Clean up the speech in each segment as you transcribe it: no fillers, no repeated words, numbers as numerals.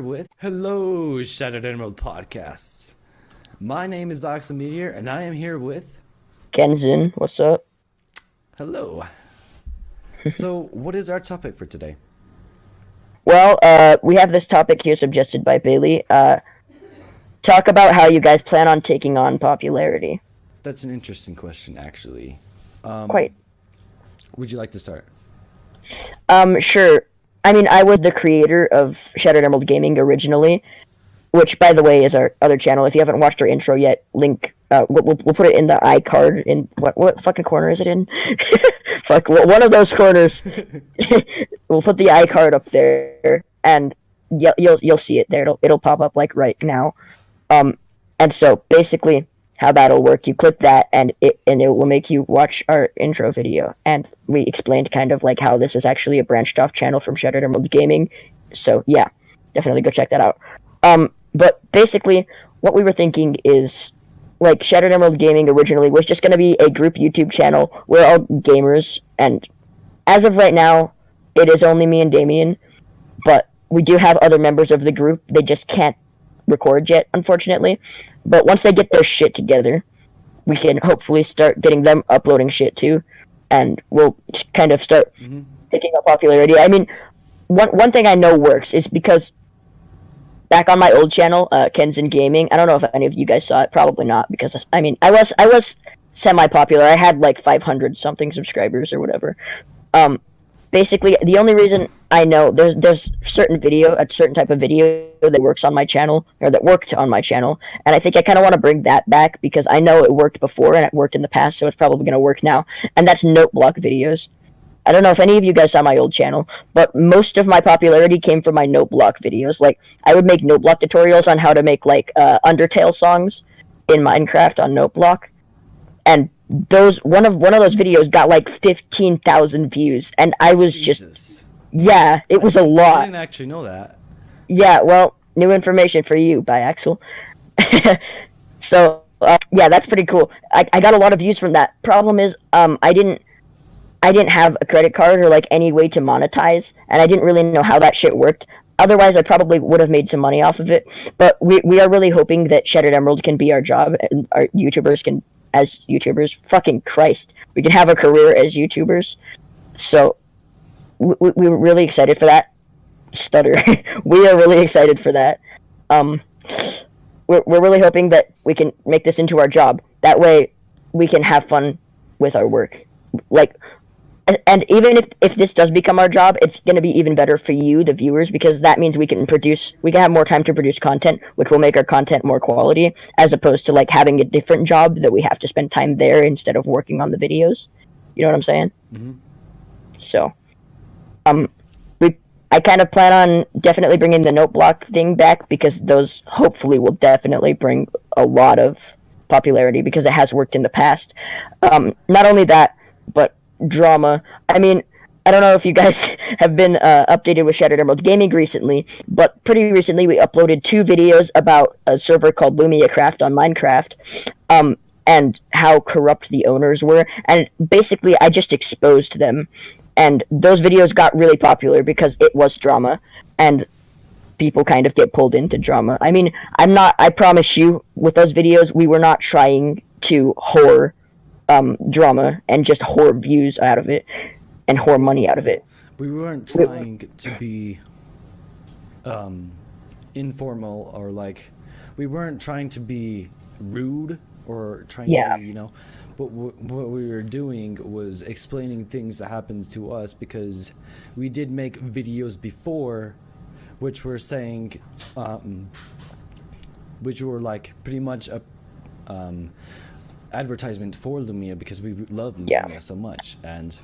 With hello, Shattered Emerald podcasts. My name is Biaxal Meteor, and I am here with Kenzen, what's up? hello. So, what is our topic for today? Well, we have this topic here suggested by Bailey. Talk about how you guys plan on taking on popularity. That's an interesting question, actually. Quite. Would you like to start? Sure. I mean, I was the creator of Shattered Emerald Gaming originally, which, by the way, is our other channel. If you haven't watched our intro yet, link. We'll put it in the iCard. In what fucking corner is it in? Fuck, one of those corners. We'll put the iCard up there, and you'll see it there. It'll pop up like right now. And so basically, how that'll work, you click that, and it will make you watch our intro video. And we explained kind of like how this is actually a branched off channel from Shattered Emerald Gaming. So yeah, definitely go check that out. But basically, what we were thinking is, like, Shattered Emerald Gaming originally was just going to be a group YouTube channel. We're all gamers, and as of right now, it is only me and Damien. But we do have other members of the group. They just can't record yet, unfortunately. But once they get their shit together, we can hopefully start getting them uploading shit too, and we'll kind of start picking up popularity. I mean, one thing I know works is because back on my old channel, K3NZ1N Gaming. I don't know if any of you guys saw it. Probably not, because I mean, I was semi-popular. I had like 500 something subscribers or whatever. Basically, the only reason I know there's a certain type of video that works on my channel, or that worked on my channel, and I think I kind of want to bring that back because I know it worked before and it worked in the past, so it's probably going to work now. And that's note block videos. I don't know if any of you guys saw my old channel, but most of my popularity came from my note block videos. Like, I would make note block tutorials on how to make like Undertale songs in Minecraft on note block, and one of those videos got like 15,000 views, and I was Jesus. yeah, it was a I lot. didn't actually know that. Yeah, well, new information for you, Biaxal. So yeah, that's pretty cool. I got a lot of views from that. Problem is, I didn't have a credit card or like any way to monetize, and I didn't really know how that shit worked. Otherwise, I probably would have made some money off of it. But we are really hoping that Shattered Emerald can be our job, and our YouTubers can, as YouTubers, fucking Christ, we can have a career as YouTubers. So we were really excited for that. Stutter. We are really excited for that. We're really hoping that we can make this into our job. That way, we can have fun with our work. Like, and even if this does become our job, it's going to be even better for you, the viewers, because that means we can have more time to produce content, which will make our content more quality, as opposed to like having a different job that we have to spend time there instead of working on the videos. You know what I'm saying? Mm-hmm. So, I kind of plan on definitely bringing the note block thing back, because those hopefully will definitely bring a lot of popularity, because it has worked in the past. Not only that, but drama. I mean, I don't know if you guys have been updated with Shattered Emerald Gaming recently, but pretty recently we uploaded 2 videos about a server called Lumia Craft on Minecraft, and how corrupt the owners were. And basically, I just exposed them. And those videos got really popular because it was drama, and people kind of get pulled into drama. I mean, I promise you, with those videos, we were not trying to whore drama and just whore views out of it and whore money out of it. We weren't trying to be informal, or like, we weren't trying to be rude or trying to be, but what we were doing was explaining things that happened to us, because we did make videos before which were saying which were like pretty much a advertisement for Lumia, because we love Lumia so much. And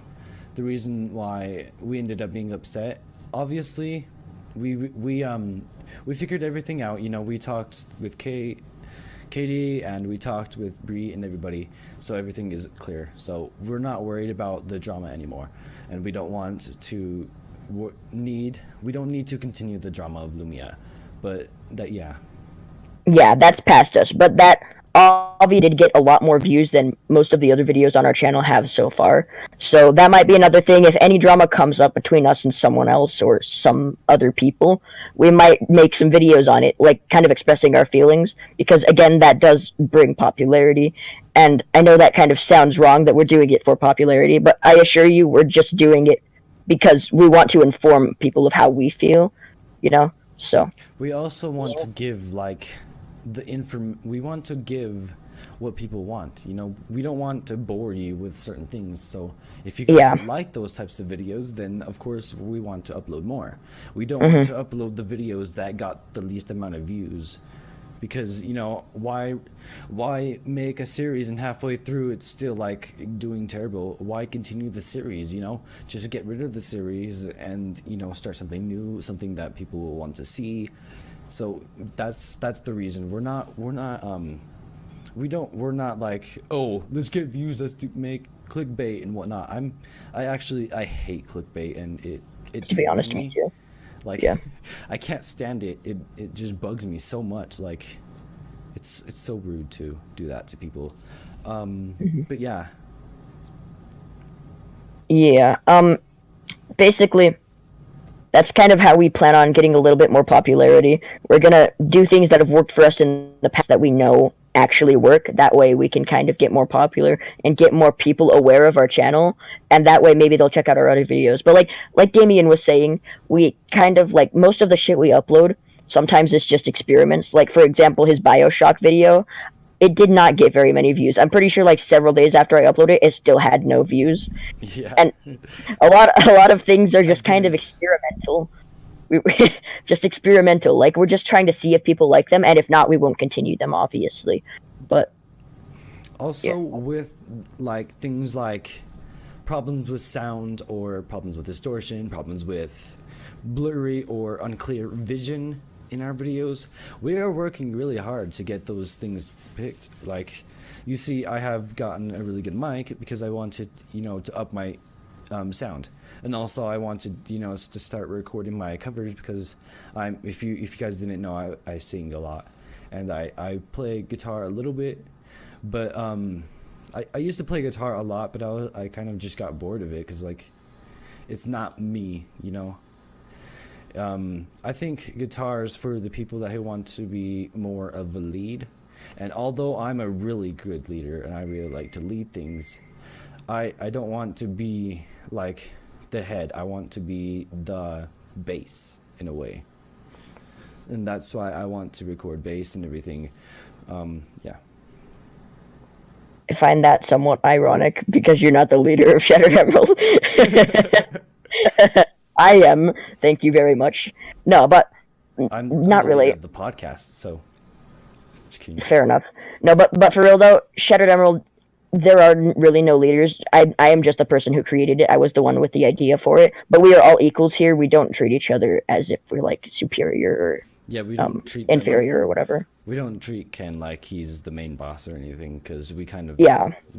the reason why we ended up being upset, obviously, we figured everything out. We talked with Katie, and we talked with Bree and everybody, so everything is clear. So we're not worried about the drama anymore, and we don't want to we don't need to continue the drama of Lumia. But that, yeah, that's past us. But that Avi did get a lot more views than most of the other videos on our channel have so far. So that might be another thing. If any drama comes up between us and someone else or some other people, we might make some videos on it, like kind of expressing our feelings, because again, that does bring popularity. And I know that kind of sounds wrong that we're doing it for popularity, but I assure you we're just doing it because we want to inform people of how we feel, you know? So we also want to give we want to give what people want. You know, we don't want to bore you with certain things. So if you guys like those types of videos, then of course we want to upload more. We don't want to upload the videos that got the least amount of views, because you know, why make a series and halfway through it's still like doing terrible? Why continue the series? You know, just get rid of the series and, you know, start something new, something that people will want to see. So that's the reason. We're not like, oh, let's get views, let's make clickbait and whatnot. I hate clickbait, and it to be honest, me too. Like, I can't stand it. It just bugs me so much. Like, it's so rude to do that to people. But yeah. Yeah. Basically, that's kind of how we plan on getting a little bit more popularity. We're gonna do things that have worked for us in the past that we know actually work. That way we can kind of get more popular and get more people aware of our channel, and that way maybe they'll check out our other videos. But like Damien was saying, we kind of, like, most of the shit we upload, sometimes it's just experiments. Like, for example, his Bioshock video, it did not get very many views. I'm pretty sure like several days after I uploaded it still had no views. Yeah. And a lot of things are just kind of experimental. Just experimental. Like, we're just trying to see if people like them, and if not, we won't continue them, obviously. But also with like things like problems with sound, or problems with distortion, problems with blurry or unclear vision in our videos, we are working really hard to get those things picked. Like, you see, I have gotten a really good mic because I wanted, you know, to up my sound, and also I wanted, you know, to start recording my covers, because if you guys didn't know, I sing a lot, and I play guitar a little bit, but I used to play guitar a lot, but I kind of just got bored of it, because like, it's not me, you know. I think guitars for the people that want to be more of a lead, and although I'm a really good leader and I really like to lead things, I don't want to be like the head. I want to be the bass in a way, and that's why I want to record bass and everything. Yeah. I find that somewhat ironic, because you're not the leader of Shattered Emerald. I am. Thank you very much. No, but I'm not really. The podcast, so fair enough. No, but for real though, Shattered Emerald, there are really no leaders. I am just the person who created it. I was the one with the idea for it. But we are all equals here. We don't treat each other as if we're like superior or we don't treat inferior or whatever. We don't treat Ken like he's the main boss or anything, because we kind of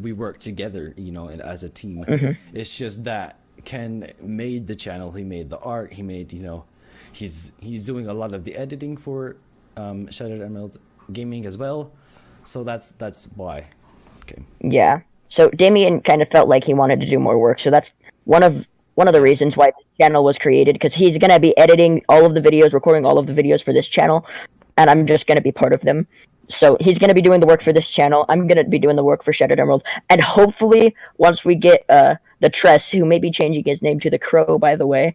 we work together, you know, as a team. It's just that Ken made the channel, he made the art, he made, you know, he's doing a lot of the editing for Shattered Emerald Gaming as well, so that's why. Okay. Yeah. So Damien kind of felt like he wanted to do more work, so that's one of the reasons why the channel was created, because he's gonna be editing all of the videos, recording all of the videos for this channel, and I'm just gonna be part of them. So he's gonna be doing the work for this channel. I'm gonna be doing the work for Shattered Emerald, and hopefully once we get the Tress, who may be changing his name to the Crow, by the way.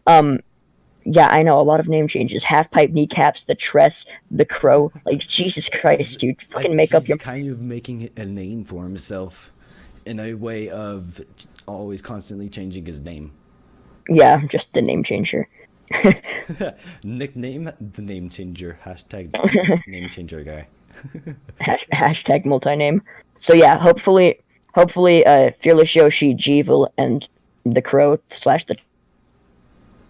Yeah, I know, a lot of name changes. Half Pipe Kneecaps, the Tress, the Crow. Like, Jesus Christ, dude. Fucking make up your... He's kind of making a name for himself in a way of always constantly changing his name. Yeah, just the name changer. Nickname, the name changer. Hashtag name changer guy. Hashtag multi-name. So yeah, hopefully Fearless Yoshi, Jeevil, and the Crow /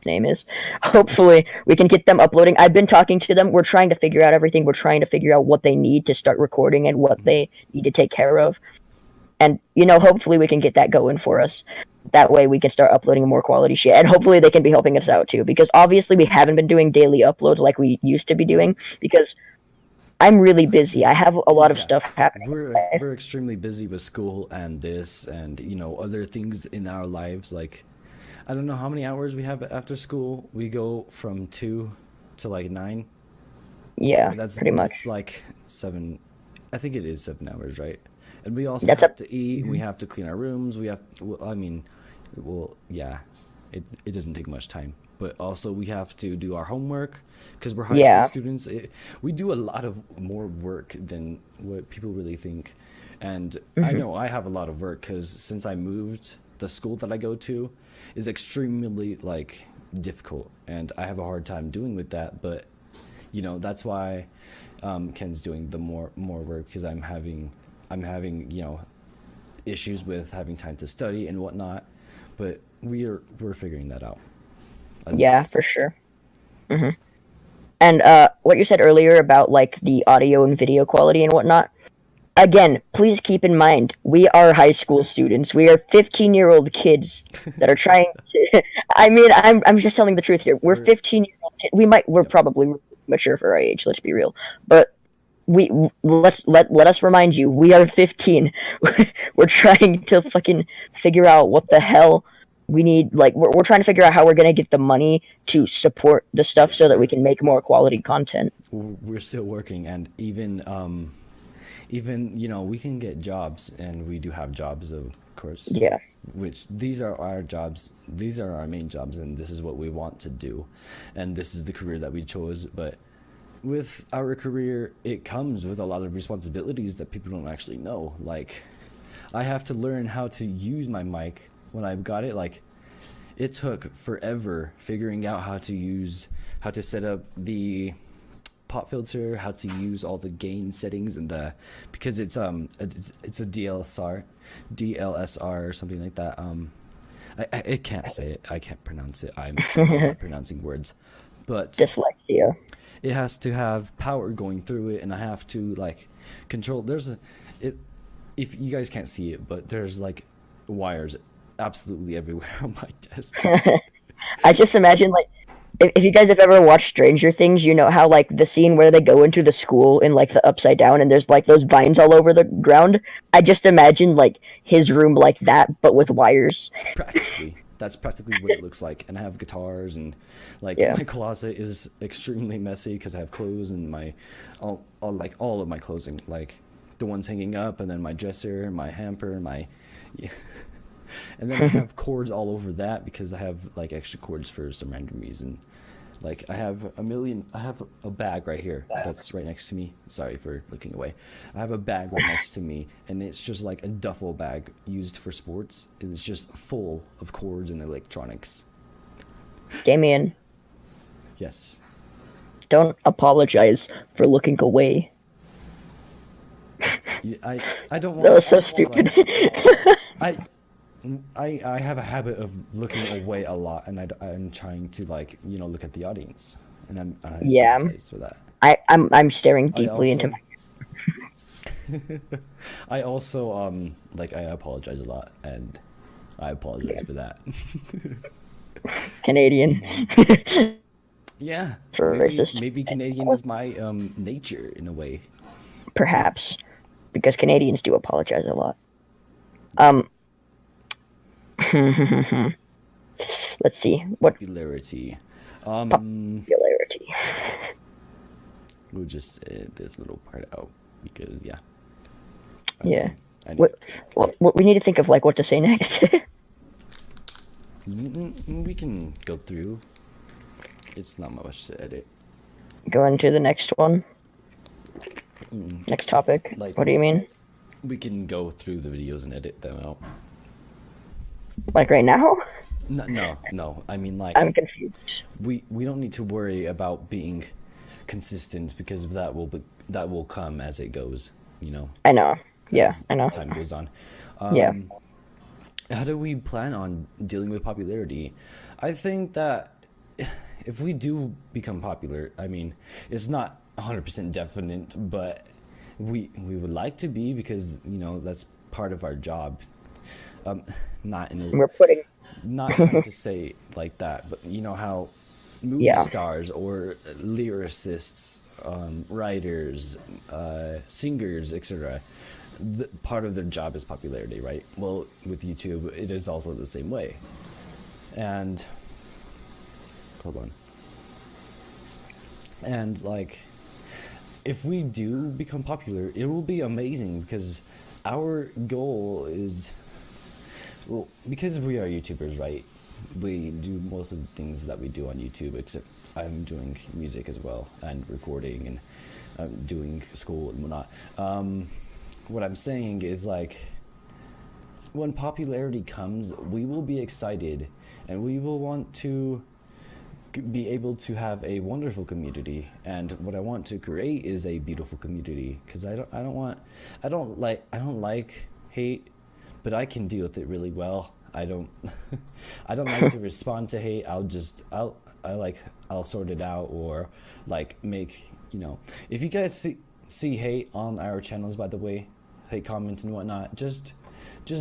the name is, hopefully we can get them uploading. I've been talking to them. We're trying to figure out everything. We're trying to figure out what they need to start recording and what they need to take care of. And, you know, hopefully we can get that going for us. That way we can start uploading more quality shit. And hopefully they can be helping us out too. Because obviously we haven't been doing daily uploads like we used to be doing. Because I'm really busy. I have a lot of Yeah, stuff happening. we're extremely busy with school and this and other things in our lives. Like, I don't know how many hours we have after school. We go from 2 to like 9. Yeah, That's pretty much. that's like 7. I think it is 7 hours, right? And we also That's a have to eat. We have to clean our rooms. We have. Well, I mean, well, yeah. It doesn't take much time, but also we have to do our homework because we're high school yeah. students. We do a lot of more work than what people really think, and I Hmm. know I have a lot of work because since I moved, the school that I go to is extremely like difficult, and I have a hard time doing with that. But that's why Ken's doing the more work because I'm having issues with having time to study and whatnot, but we're figuring that out as it Yeah, for goes. sure. Hmm. And what you said earlier about like the audio and video quality and whatnot. Again, please keep in mind we are high school students. We are 15-year-old kids that are trying to. I mean, I'm just telling the truth here. We're We're 15-year-old kids. We're Yep. probably mature for our age. Let's be real, but let us remind you we are 15. We're trying to fucking figure out what the hell we need. Like we're trying to figure out how we're gonna get the money to support the stuff Yeah, so that we can make more quality content. we're still working, and even we can get jobs, and we do have jobs, of course, Yeah. which these are our jobs. These are our main jobs, and this is what we want to do, and this is the career that we chose. But with our career, it comes with a lot of responsibilities that people don't actually know. Like, I have to learn how to use my mic when I've got it. Like, it took forever figuring out how to set up the pop filter, how to use all the gain settings and because it's a DLSR or something like that. I can't say it. I can't pronounce it. I'm terrible at pronouncing words, but Dyslexia. it has to have power going through it, and I have to like control. It. If you guys can't see it, but there's like wires absolutely everywhere on my desk. I just imagine like if you guys have ever watched Stranger Things, you know how like the scene where they go into the school in like the upside down and there's like those vines all over the ground. I just imagine like his room like that, but with wires. Practically, that's practically what it looks like. And I have guitars, and like Yeah. my closet is extremely messy because I have clothes and all of my clothing, like the ones hanging up, and then my dresser, my hamper, my yeah. And then I have cords all over that because I have like extra cords for some random reason. Like I have a bag right here that's right next to me. Sorry for looking away. I have a bag right next to me, and it's just like a duffel bag used for sports. It's just full of cords and electronics. Damien, Yes. don't apologize for looking away. I don't That want was so to stupid. like I I have a habit of looking away a lot, and I'm trying to like look at the audience, and I Yeah. apologize for that. I'm staring I deeply into also my I also like I apologize a lot, and I apologize yeah, for that. Canadian. Yeah, For racist. maybe Canadian is my nature in a way. Perhaps. Because Canadians do apologize a lot. Um let's see. What Popularity. popularity? We'll just edit this little part out because yeah, Yeah. I need What, to think. what we need to think of like what to say next. We can go through. It's not much to edit. Go into the next one. Mm, Next topic. Like What do you mean? we can go through the videos and edit them out. Like right now? No, no, no. I mean like I'm confused. we don't need to worry about being consistent because that will come as it goes. I know. Yeah, As I know. time goes on. Yeah. How do we plan on dealing with popularity? I think that if we do become popular, I mean, it's not 100% definite, but we would like to be because that's part of our job. Um, not in a, We're putting not trying to say like that, but you know how movie stars or lyricists, writers, singers, etc. Part of their job is popularity, right? Well, with YouTube, it is also the same way. And hold on. And like, if we do become popular, it will be amazing because our goal is, well, because we are YouTubers, right? We do most of the things that we do on YouTube, except I'm doing music as well and recording and doing school and whatnot. What I'm saying is, like, when popularity comes, we will be excited and we will want to be able to have a wonderful community. And what I want to create is a beautiful community, because I don't like hate, but I can deal with it really well. I don't like to respond to hate. I'll sort it out, or like make, if you guys see hate on our channels, by the way, hate comments and whatnot, just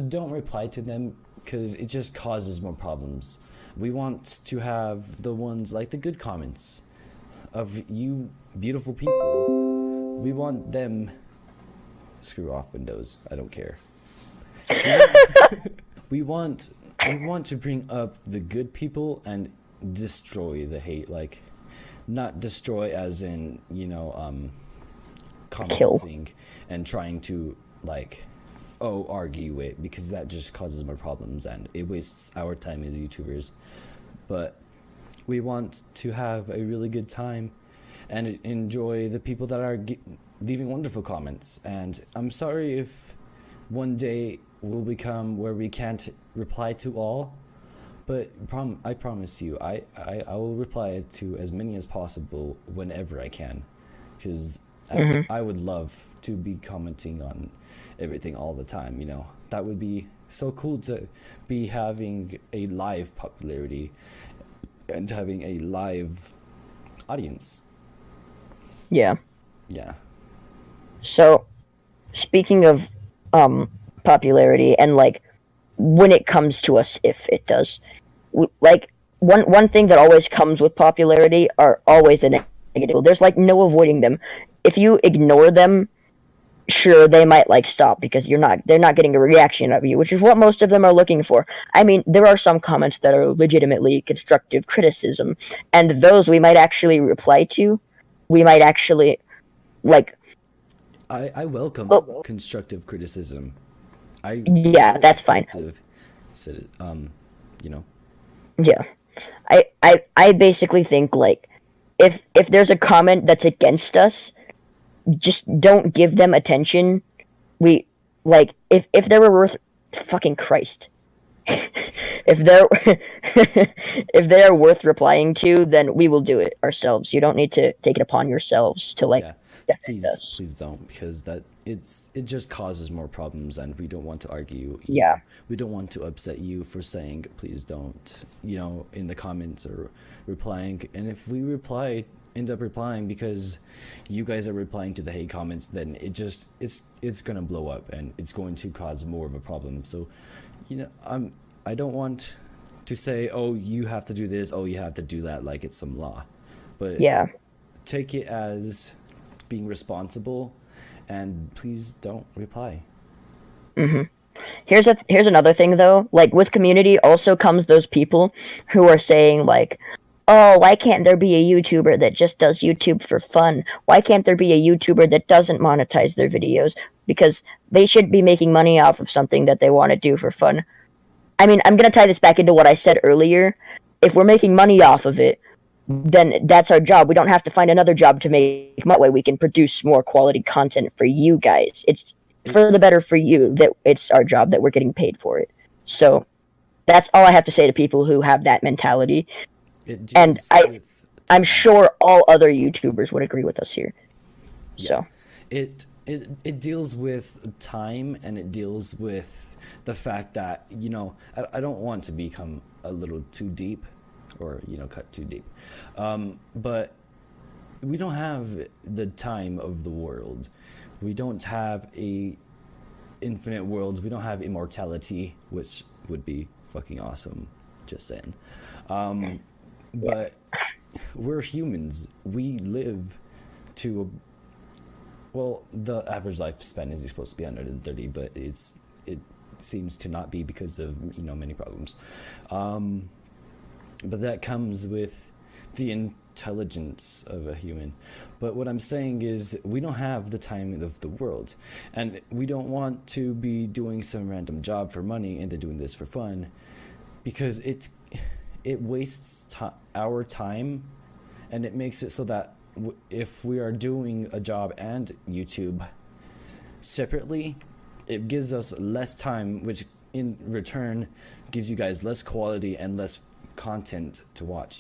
don't reply to them, because it just causes more problems. We want to have the ones like the good comments of you beautiful people. We want them. Screw off Windows, I don't care. We want to bring up the good people and destroy the hate, like, not destroy as in, commenting and trying to, like, argue it, because that just causes more problems and it wastes our time as YouTubers. But we want to have a really good time and enjoy the people that are leaving wonderful comments. And I'm sorry if one day will become where we can't reply to all, but I promise you, I will reply to as many as possible whenever I can, because I would love to be commenting on everything all the time. That would be so cool, to be having a live popularity and having a live audience. Yeah. So, speaking of popularity, and like, when it comes to us, if it does, like, one thing that always comes with popularity are always the negative. There's like no avoiding them. If you ignore them, sure, they might like stop, because they're not getting a reaction out of you, which is what most of them are looking for. I mean, there are some comments that are legitimately constructive criticism, and those we might actually reply to. We might actually, like, I welcome constructive criticism. That's fine. Yeah, I basically think, like, if there's a comment that's against us, just don't give them attention. We, like, if they were worth fucking Christ, if they're worth replying to, then we will do it ourselves. You don't need to take it upon yourselves to, like, please don't, because it just causes more problems, and we don't want to argue. We don't want to upset you for saying please don't, in the comments or replying. And if we end up replying because you guys are replying to the hate comments, then it's gonna blow up and it's going to cause more of a problem. So I don't want to say, oh, you have to do this, oh, you have to do that, like it's some law. But take it as being responsible, and please don't reply. Here's another thing, though. Like, with community also comes those people who are saying, like, oh, why can't there be a YouTuber that just does YouTube for fun? Why can't there be a YouTuber that doesn't monetize their videos? Because they should be making money off of something that they want to do for fun. I mean, I'm going to tie this back into what I said earlier. If we're making money off of it, then that's our job. We don't have to find another job to make money. That way we can produce more quality content for you guys. It's for the better for you that it's our job, that we're getting paid for it. So that's all I have to say to people who have that mentality. And I'm sure all other YouTubers would agree with us here. So it deals with time, and it deals with the fact that, I don't want to become a little too deep, or cut too deep, but we don't have the time of the world. We don't have a infinite world. We don't have immortality, which would be fucking awesome, just saying. But we're humans. We live to, well, the average lifespan is supposed to be 130, but it seems to not be because of, many problems. But that comes with the intelligence of a human. But what I'm saying is we don't have the time of the world, and we don't want to be doing some random job for money and then doing this for fun, because it wastes our time, and it makes it so that if we are doing a job and YouTube separately, it gives us less time, which in return gives you guys less quality and less content to watch.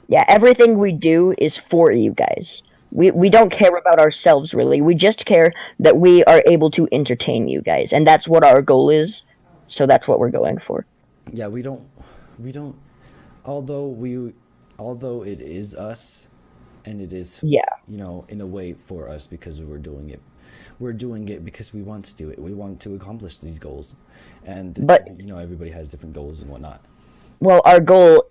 Yeah, everything we do is for you guys. We don't care about ourselves really. We just care that we are able to entertain you guys, and that's what our goal is. So that's what we're going for. Yeah, we don't although it is us, and it is, Yeah. in a way for us, because we're doing it because we want to do it. We want to accomplish these goals, and But everybody has different goals and whatnot. well, our goal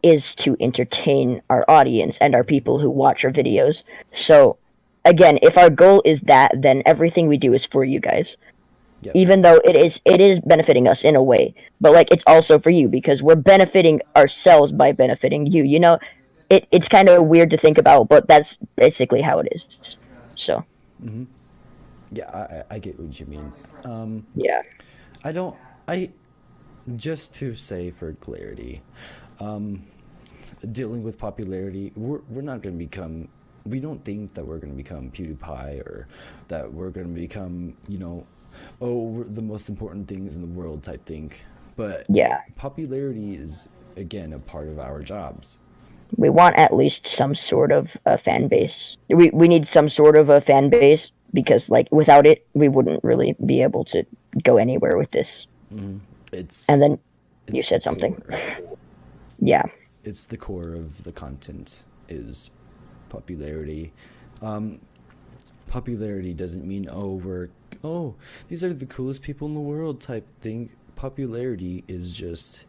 is to entertain our audience and our people who watch our videos. So again, if our goal is that, then everything we do is for you guys. Yep. Even though it is benefiting us in a way, but like it's also for you because we're benefiting ourselves by benefiting you. It's kind of weird to think about, but that's basically how it is. So Yeah, I get what you mean. yeah. Just to say for clarity, dealing with popularity, we're not going to become, we don't think that we're going to become PewDiePie, or that we're going to become, we're the most important things in the world type thing. But Yeah. popularity is, again, a part of our jobs. We want at least some sort of a fan base. We need some sort of a fan base because like without it we wouldn't really be able to go anywhere with this. And then you said something. Core. Yeah. It's the core of the content is popularity. Popularity doesn't mean these are the coolest people in the world type thing. Popularity is just,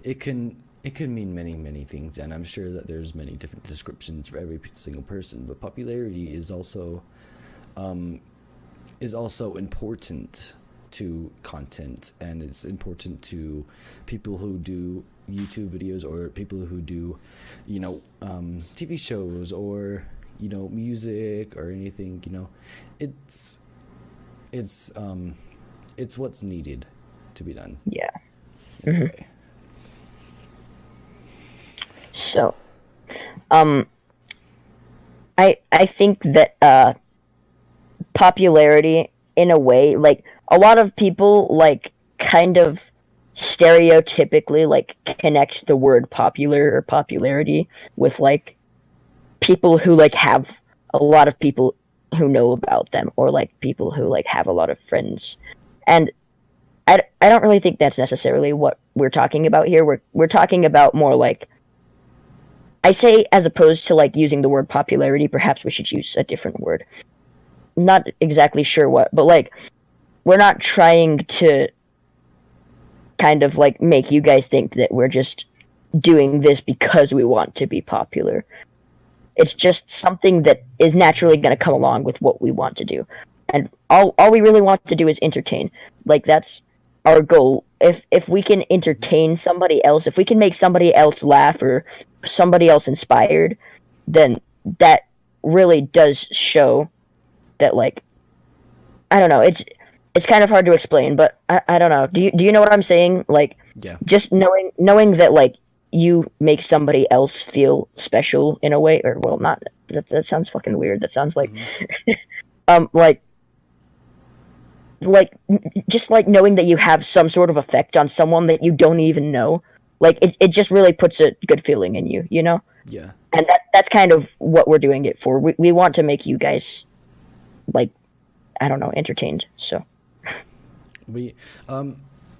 it can mean many things, and I'm sure that there's many different descriptions for every single person, but popularity is also important to content, and it's important to people who do YouTube videos, or people who do TV shows, or music, or anything. It's what's needed to be done. Yeah. Anyway. So I think that popularity in a way, like a lot of people like kind of stereotypically like connect the word popular or popularity with like people who like have a lot of people who know about them, or like people who like have a lot of friends. And I don't really think that's necessarily what we're talking about here. We're talking about more like, I say, as opposed to like using the word popularity, perhaps we should use a different word. Not exactly sure what, but like we're not trying to kind of like make you guys think that we're just doing this because we want to be popular. It's just something that is naturally going to come along with what we want to do. And all we really want to do is entertain. Like that's our goal. If we can entertain somebody else, if we can make somebody else laugh or somebody else inspired, then that really does show that, like, I don't know, it's kind of hard to explain, but I don't know. Do you know what I'm saying? Like, yeah. Just knowing that like you make somebody else feel special in a way, or well, not that sounds fucking weird. That sounds like like just like knowing that you have some sort of effect on someone that you don't even know. Like it just really puts a good feeling in you, you know? Yeah. And that's kind of what we're doing it for. We want to make you guys, like, I don't know, entertained. So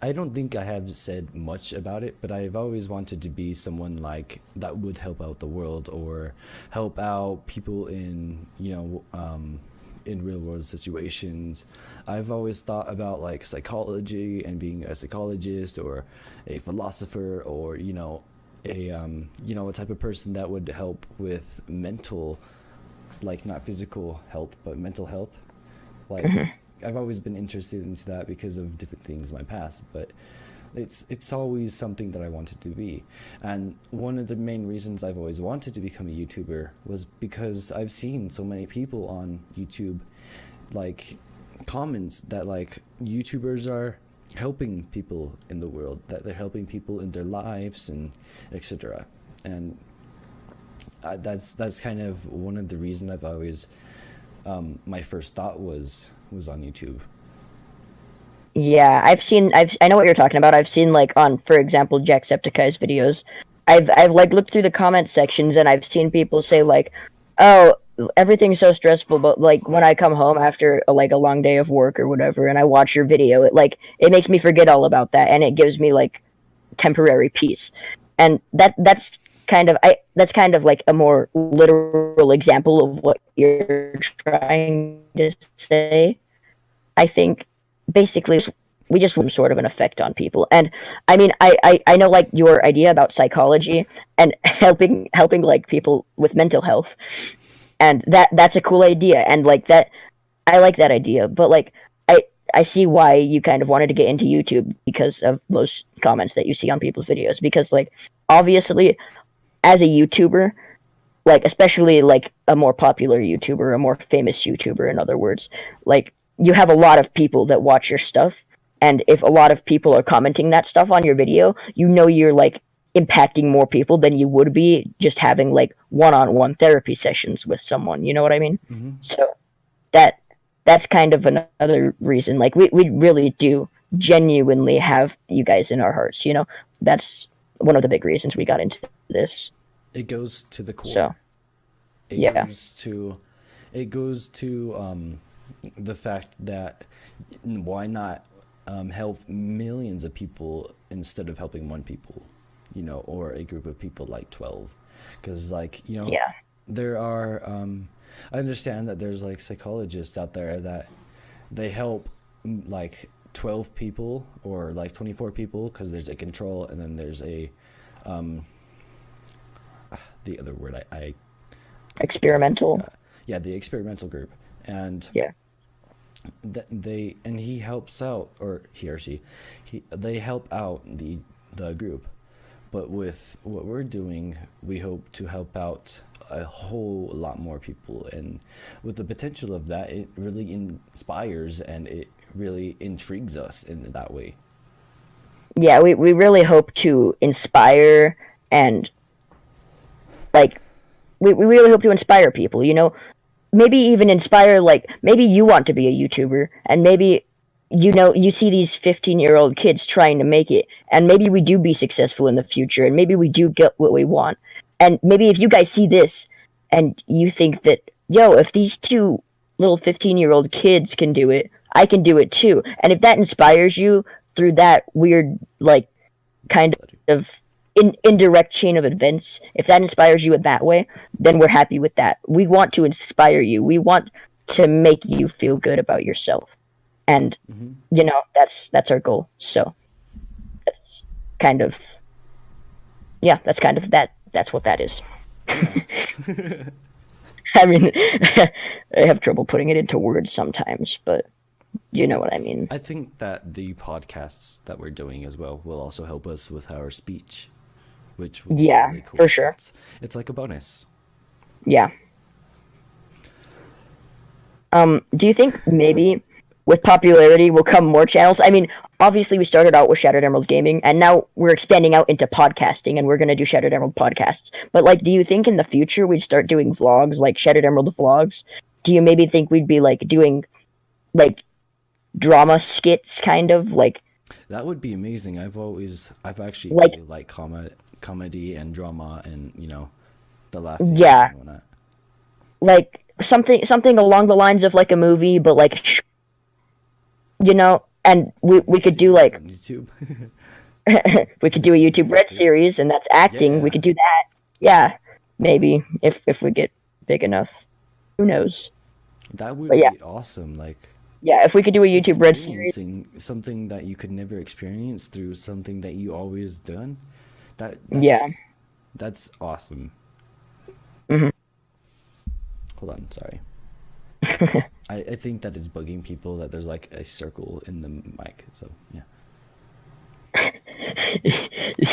I don't think I have said much about it, but I've always wanted to be someone like that would help out the world, or help out people in in real world situations. I've always thought about like psychology and being a psychologist, or a philosopher, or a type of person that would help with mental, like not physical health but mental health. Like I've always been interested into that because of different things in my past, but it's always something that I wanted to be. And one of the main reasons I've always wanted to become a YouTuber was because I've seen so many people on YouTube like comments that like YouTubers are helping people in the world, that they're helping people in their lives and etc. And that's kind of one of the reasons I've always my first thought was on YouTube. Yeah, I know what you're talking about. I've seen like on, for example, Jacksepticeye's videos. I've like looked through the comment sections and I've seen people say like, "Oh, everything's so stressful, but like when I come home after like a long day of work or whatever and I watch your video, it makes me forget all about that and it gives me like temporary peace." And that's kind of like a more literal example of what you're trying to say. I think basically we just want sort of an effect on people. And I mean, I know like your idea about psychology and helping like people with mental health, and that's a cool idea, and like that I like that idea. But like I see why you kind of wanted to get into YouTube because of those comments that you see on people's videos. Because like obviously, as a YouTuber, like especially like a more popular YouTuber, a more famous YouTuber, in other words, like you have a lot of people that watch your stuff, and if a lot of people are commenting that stuff on your video, you know you're like impacting more people than you would be just having like one-on-one therapy sessions with someone. You know what I mean? Mm-hmm. So that that's kind of another reason. Like we really do genuinely have you guys in our hearts. You know, that's one of the big reasons we got into this. It goes to the core. So It yeah, goes to the fact that why not help millions of people instead of helping one people, or a group of people like 12, because like yeah, there are I understand that there's like psychologists out there that they help like 12 people or like 24 people because there's a control and then there's a the other word I experimental. yeah, the experimental group. And Yeah, he helps out, or he or she, they help out the group. But with what we're doing, we hope to help out a whole lot more people, and with the potential of that, it really inspires and it really intrigues us in that way. yeah. We really hope to inspire and like we really hope to inspire people. You know, maybe even inspire, like maybe you want to be a YouTuber and maybe you see these 15-year-old kids trying to make it, and maybe we do be successful in the future, and maybe we do get what we want. And maybe if you guys see this and you think that, yo, if these two little 15-year-old kids can do it, I can do it too. And if that inspires you through that weird like kind of indirect chain of events, if that inspires you in that way, then we're happy with that. We want to inspire you. We want to make you feel good about yourself. And that's our goal. So that's kind of that's kind of that's what that is. I mean, I have trouble putting it into words sometimes, but you know what I mean. I think that the podcasts that we're doing as well will also help us with our speech, which will be really cool. For sure. It's like a bonus. Yeah. Do you think maybe with popularity will come more channels? I mean, obviously we started out with Shattered Emerald Gaming, and now we're expanding out into podcasting, and we're going to do Shattered Emerald podcasts. But like, do you think in the future we'd start doing vlogs, like Shattered Emerald vlogs? Do you maybe think we'd be like doing like drama skits, kind of like? That would be amazing. I've actually like, really liked comedy and drama, and the laughing. Yeah. And whatnot. Like something along the lines of like a movie, but like and we could do like on YouTube. we could do a YouTube Red series, and that's acting. Yeah. We could do that. Yeah, maybe if we get big enough. Who knows? That would be awesome. Like, yeah, if we could do a YouTube Red series, something that you could never experience through something that you always done. That's That's awesome. Mm-hmm. Hold on, sorry. I think that is bugging people that there's like a circle in the mic. So yeah.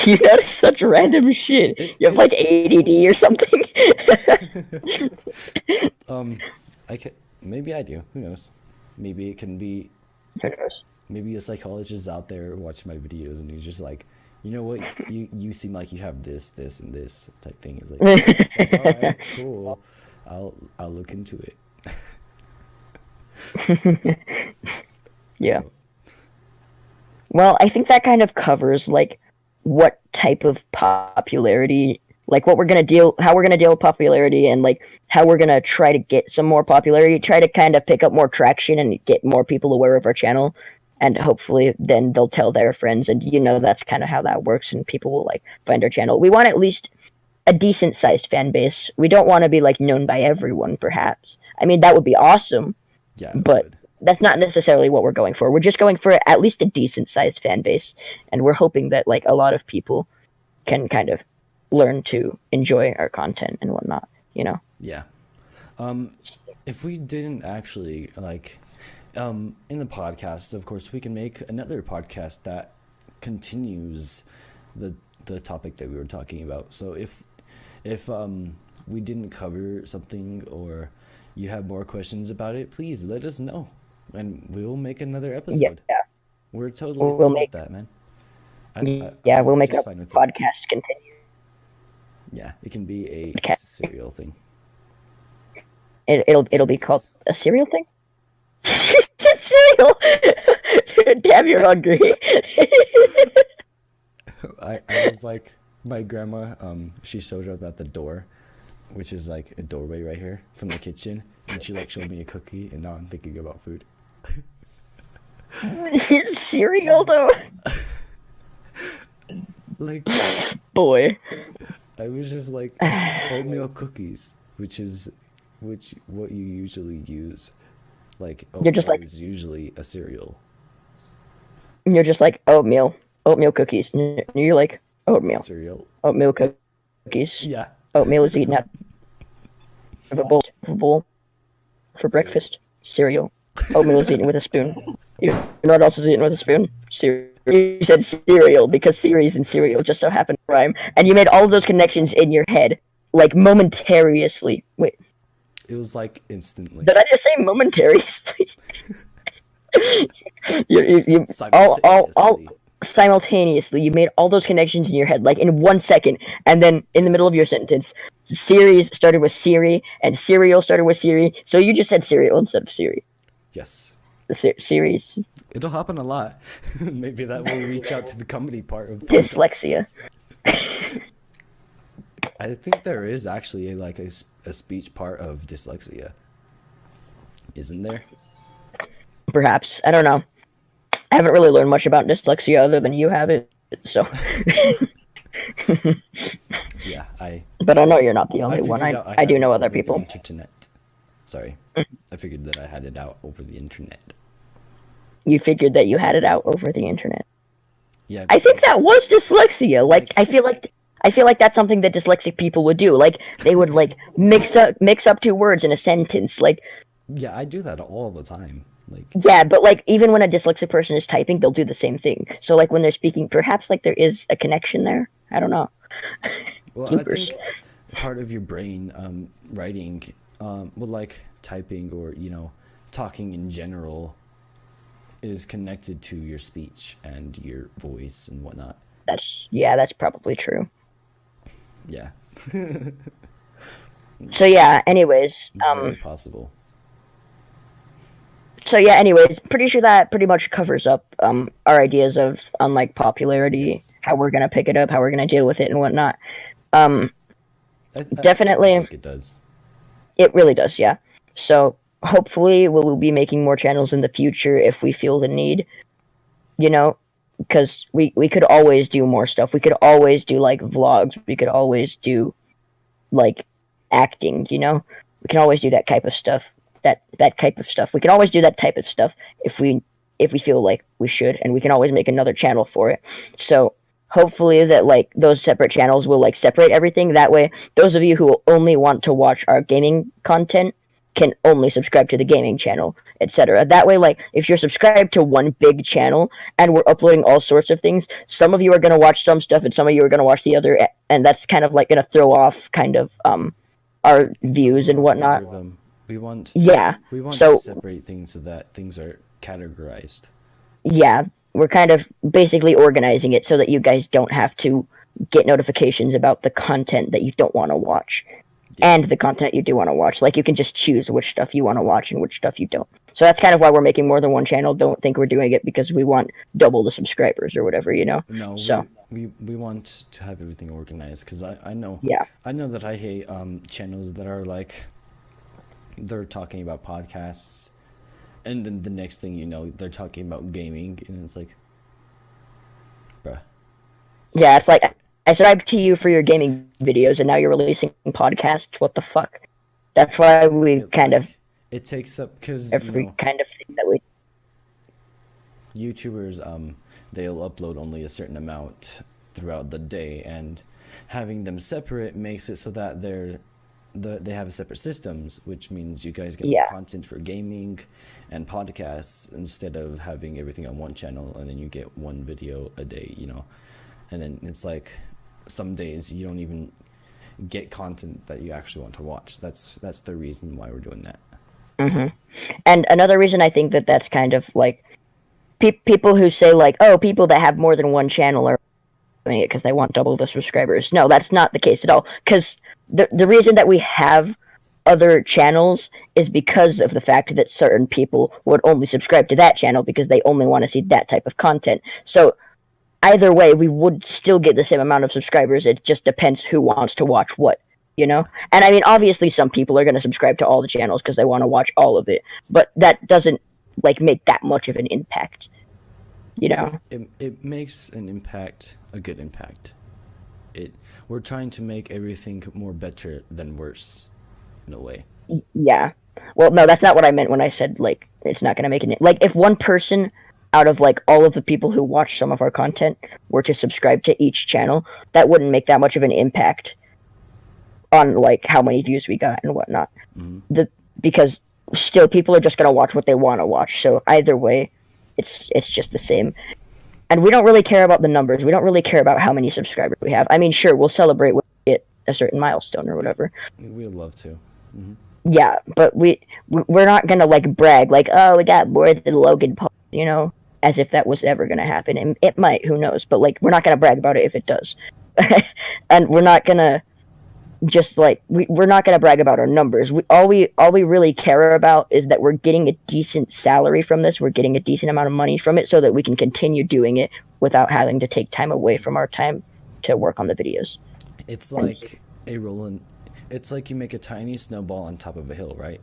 You have such random shit. You have like ADD or something. Maybe I do. Who knows? Maybe it can be. Who knows? Maybe a psychologist out there watching my videos and he's just like, you know what? You seem like you have this, this, and this type thing. It's like all right, cool. I'll look into it. Yeah. Well, I think that kind of covers like what type of popularity, like what we're gonna how we're gonna deal with popularity, and like how we're gonna try to get some more popularity, try to kind of pick up more traction and get more people aware of our channel, and hopefully then they'll tell their friends, and that's kind of how that works, and people will like find our channel. We want at least a decent sized fan base. We don't want to be like known by everyone, perhaps. I mean, that would be awesome. Yeah, but that's not necessarily what we're going for. We're just going for at least a decent sized fan base, and we're hoping that like a lot of people can kind of learn to enjoy our content and whatnot, Yeah. If we didn't actually like in the podcast, of course we can make another podcast that continues the topic that we were talking about. So if we didn't cover something, or you have more questions about it, please let us know, and we will make another episode. Yeah. We're totally we'll make that, man. We'll make a podcast continue. Yeah, it can be a serial thing. It'll be called a cereal thing. Cereal. Damn, you're hungry. I was like, my grandma, she showed up at the door, which is like a doorway right here from the kitchen, and she like showed me a cookie, and now I'm thinking about food. Cereal though. Like, boy, I was just like, oatmeal cookies, which what you usually use, like you're just like, is usually a cereal. You're just like oatmeal cookies. And you're like oatmeal cookies. Yeah. Oatmeal is eaten out of a bowl for breakfast. Cereal. Oatmeal is eaten with a spoon. You know what else is eaten with a spoon? Cereal. You said cereal because series and cereal just so happen to rhyme, and you made all of those connections in your head, like momentarily. Wait. It was like instantly. Did I just say momentarily? you simultaneously, you made all those connections in your head, like in 1 second, and then in the middle of your sentence, series started with Siri, and cereal started with Siri, so you just said cereal instead of Siri. Yes. The series. It'll happen a lot. Maybe that will reach out to the comedy part of dyslexia. I think there is actually a speech part of dyslexia. Isn't there? Perhaps. I don't know. I haven't really learned much about dyslexia other than you have it, so. Yeah, But I know you're not the only one. I do know other people. Internet. Sorry. I figured that I had it out over the internet. You figured that you had it out over the internet. Yeah. I think that was dyslexia. Like I feel like that's something that dyslexic people would do. Like they would like mix up two words in a sentence. Like. Yeah, I do that all the time. Like. Yeah, but like even when a dyslexic person is typing, they'll do the same thing. So like when they're speaking, perhaps like there is a connection there. I don't know. Well, I think part of your brain, writing, like typing or talking in general, is connected to your speech and your voice and whatnot. That's probably true. Yeah. So yeah, anyways, it's very possible. So yeah, anyways, pretty sure that pretty much covers up our ideas on like popularity, yes. How we're gonna pick it up, how we're gonna deal with it and whatnot. Definitely I think it does. It really does, yeah. So hopefully we'll be making more channels in the future if we feel the need, because we could always do more stuff. We could always do like vlogs. We could always do like acting, we can always do that type of stuff. That type of stuff. We can always do that type of stuff if we feel like we should, and we can always make another channel for it. So hopefully that like those separate channels will like separate everything. That way, those of you who only want to watch our gaming content can only subscribe to the gaming channel, etc. That way, like if you're subscribed to one big channel and we're uploading all sorts of things, some of you are going to watch some stuff and some of you are going to watch the other, and that's kind of like going to throw off kind of our views and whatnot. We want So to separate things so that things are categorized. Yeah, we're kind of basically organizing it so that you guys don't have to get notifications about the content that you don't want to watch. Yeah. And the content you do want to watch. Like, you can just choose which stuff you want to watch and which stuff you don't. So that's kind of why we're making more than one channel. Don't think we're doing it because we want double the subscribers or whatever, you know? No, so we want to have everything organized, because I know that I hate channels that are like, they're talking about podcasts, and then the next thing you know, they're talking about gaming, and it's like, bruh. Yeah, it's like, I subscribed to you for your gaming videos, and now you're releasing podcasts. What the fuck? That's why we it takes up, because every kind of thing that we. YouTubers, they'll upload only a certain amount throughout the day, and having them separate makes it so that they have separate systems, which means you guys get content for gaming and podcasts instead of having everything on one channel, and then you get one video a day, you know. And then it's like some days you don't even get content that you actually want to watch. That's the reason why we're doing that. And another reason I think that's kind of like people who say like, oh, people that have more than one channel are doing it because they want double the subscribers. No, that's not the case at all, because the reason that we have other channels is because of the fact that certain people would only subscribe to that channel because they only want to see that type of content. So either way, we would still get the same amount of subscribers. It just depends who wants to watch what, you know? And I mean, obviously some people are going to subscribe to all the channels because they want to watch all of it, but that doesn't like make that much of an impact, you know? It makes an impact, a good impact. We're trying to make everything more better than worse, in a way. Yeah. Well, no, that's not what I meant when I said, like, it's not going to make it. Like, if one person out of, like, all of the people who watch some of our content were to subscribe to each channel, that wouldn't make that much of an impact on, like, how many views we got and whatnot. Because still, people are just going to watch what they want to watch. So either way, it's just the same. And we don't really care about the numbers. We don't really care about how many subscribers we have. I mean, sure, we'll celebrate when we get a certain milestone or whatever. We'd love to. Yeah, but we're not gonna like brag like, oh, we got more than Logan Paul, you know, as if that was ever gonna happen. And it might, who knows? But like, we're not gonna brag about it if it does. And we're not gonna just like we're not gonna brag about our numbers. All we really care about is that we're getting a decent salary from this. We're getting a decent amount of money from it, so that we can continue doing it without having to take time away from our time to work on the videos. It's like it's like you make a tiny snowball on top of a hill, right?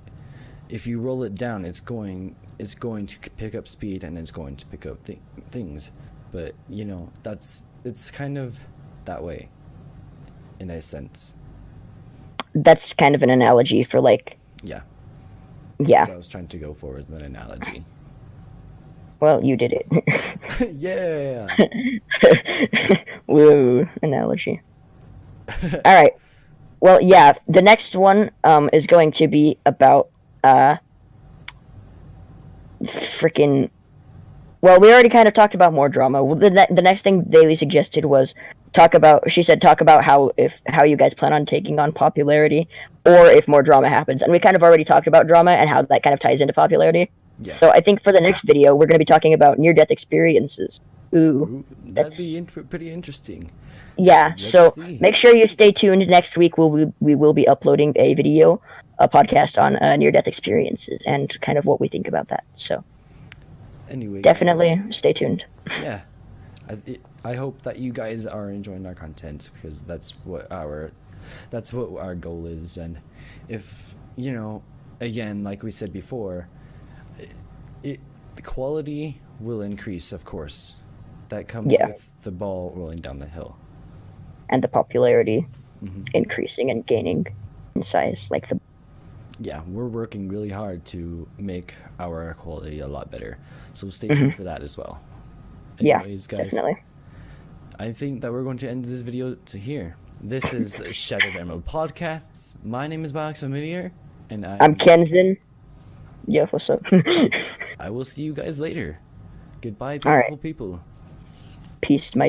If you roll it down, it's going to pick up speed, and it's going to pick up things. But you know, it's kind of that way, in a sense. That's kind of an analogy for like. Yeah. Yeah. That's what I was trying to go for, is an analogy. Well, you did it. Yeah. Woo, analogy. All right. Well, yeah, the next one is going to be about freaking. Well, we already kind of talked about more drama. The next thing Daily suggested was talk about how you guys plan on taking on popularity, or if more drama happens. And we kind of already talked about drama and how that kind of ties into popularity. Yeah. So I think for the next video, we're going to be talking about near-death experiences. Ooh, that'd be pretty interesting. Yeah, so make sure you stay tuned. Next week we will be uploading a podcast on near-death experiences and kind of what we think about that. So anyway, definitely stay tuned. Yeah, I hope that you guys are enjoying our content, because that's what our goal is. And if, you know, again, like we said before, the quality will increase, of course. That comes with the ball rolling down the hill. And the popularity increasing and gaining in size, like the. Yeah, we're working really hard to make our quality a lot better. So stay tuned for that as well. Anyways, yeah, guys, definitely. I think that we're going to end this video to here. This is Shattered Emerald Podcasts. My name is Biaxal Meteor, and I'm Kenzen. Yeah, what's up? I will see you guys later. Goodbye, beautiful people. Peace, my